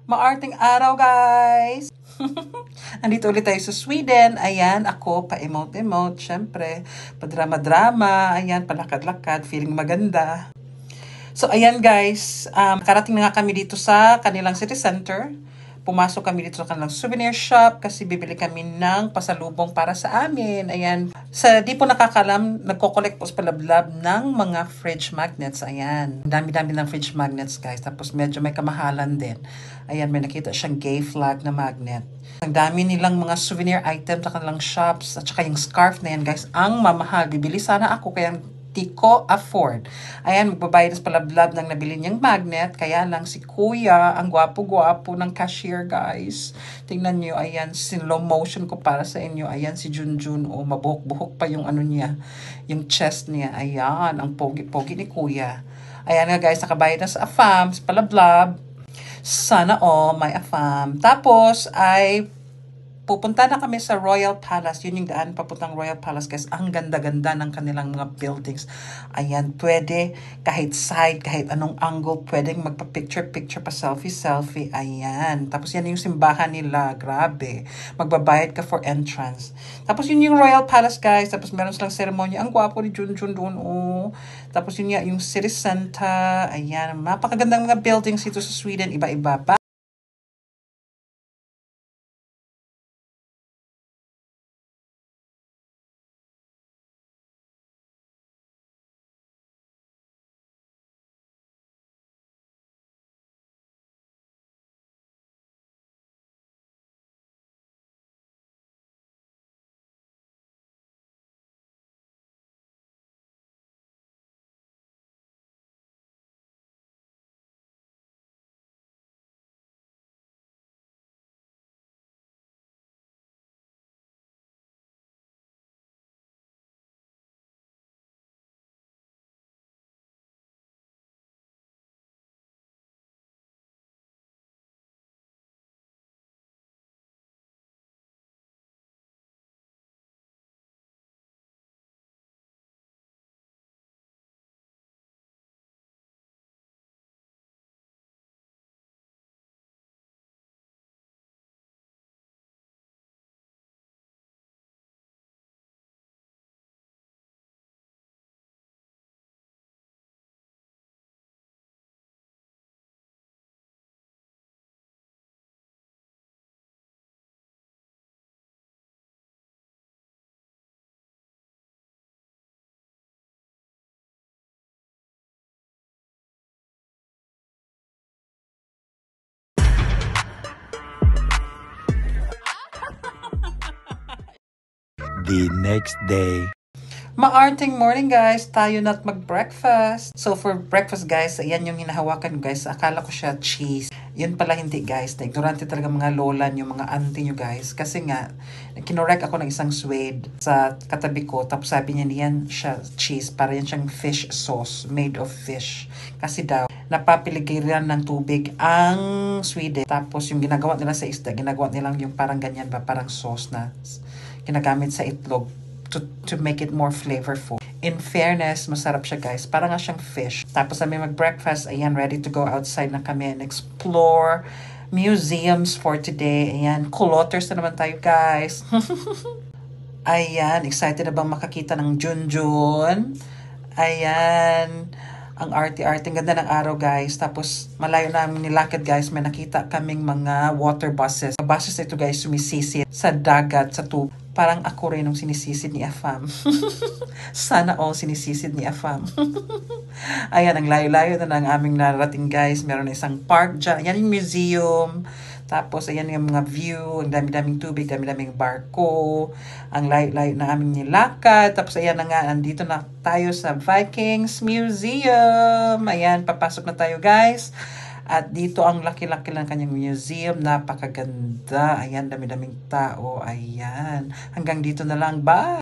Maarting araw, guys! Andito ulit tayo sa Sweden. Ayan, ako, pa-emote-emote, syempre. Pa-drama-drama. Ayan, palakad-lakad, feeling maganda. So, ayan guys, karating na nga kami dito sa kanilang city center. Pumasok kami dito sa kanilang souvenir shop kasi bibili kami ng pasalubong para sa amin. Ayan. Sa di po nakakalam, nagko-collect po sa palablab ng mga fridge magnets. Ayan. Dami-dami ng fridge magnets, guys. Tapos medyo may kamahalan din. Ayan, may nakita siyang gay flag na magnet. Ang dami nilang mga souvenir items sa kanilang shops. At saka yung scarf na yan, guys. Ang mamahal. Bibili sana ako kaya di ko afford. Ayan, magbabayad sa palablab ng nabili niyang magnet. Kaya lang si kuya, ang gwapo-gwapo ng cashier, guys. Tingnan niyo, ayan, slow motion ko para sa inyo. Ayan, si Junjun, oh, mabuhok-buhok pa yung ano niya, yung chest niya. Ayan, ang pogi-pogi ni kuya. Ayan nga, guys, nakabayad na sa AFAM, sa palablab. Sana may AFAM. Tapos, ay pupunta na kami sa Royal Palace. Yun yung daan papuntang Royal Palace, guys. Ang ganda-ganda ng kanilang mga buildings. Ayan, pwede kahit side, kahit anong angle, pwedeng magpa-picture-picture pa selfie-selfie. Ayan. Tapos yan yung simbahan nila. Grabe. Magbabayad ka for entrance. Tapos yun yung Royal Palace, guys. Tapos meron silang seremonya. Ang gwapo ni Junjun doon, oh. Tapos yun yung City Center. Ayan. Mapakagandang mga buildings dito sa Sweden. Iba-iba. The next day. Maarting morning, guys. Tayo na't mag-breakfast. So, for breakfast, guys, ayan yung hinahawakan, guys. Akala ko siya cheese. Yun pala hindi, guys. Ignorante talaga mga lola nyo, mga auntie nyo, guys. Kasi nga, kinorek ako ng isang suede sa katabi ko. Tapos sabi niya, niyan siya cheese. Para yan siyang fish sauce, made of fish. Kasi daw, napapiligiran ng tubig ang Sweden. Tapos yung ginagawa nila sa isda, ginagawa nilang yung parang ganyan ba, parang sauce na ginagamit sa itlog to make it more flavorful. In fairness, masarap siya, guys. Parang nga siyang fish. Tapos kami mag-breakfast. Ayan, ready to go outside na kami and explore museums for today. Ayan, kuloters na naman tayo, guys. Ayan, excited na bang makakita ng Junjun? Ayan, ang arte-arte. Ang ganda ng araw, guys. Tapos, malayo namin nilakad, guys. May nakita kaming mga water buses. Buses ito, guys, sumisisid sa dagat, sa tubig. Parang ako rin nung sinisisid ni Afam. Sana all sinisisid ni Afam. Ayan, ang layo-layo na ng aming narating, guys. Meron na isang park dyan. Ayan yung museum. Tapos, ayan yung mga view. Ang dami-daming tubig, dami-daming barko. Ang layo-layo na aming nilakad. Tapos, ayan na nga, andito na tayo sa Vikings Museum. Ayan, papasok na tayo, guys. At dito ang laki-laki lang kanyang museum. Napakaganda. Ayan, dami-daming tao. Ayan. Hanggang dito na lang. Bye!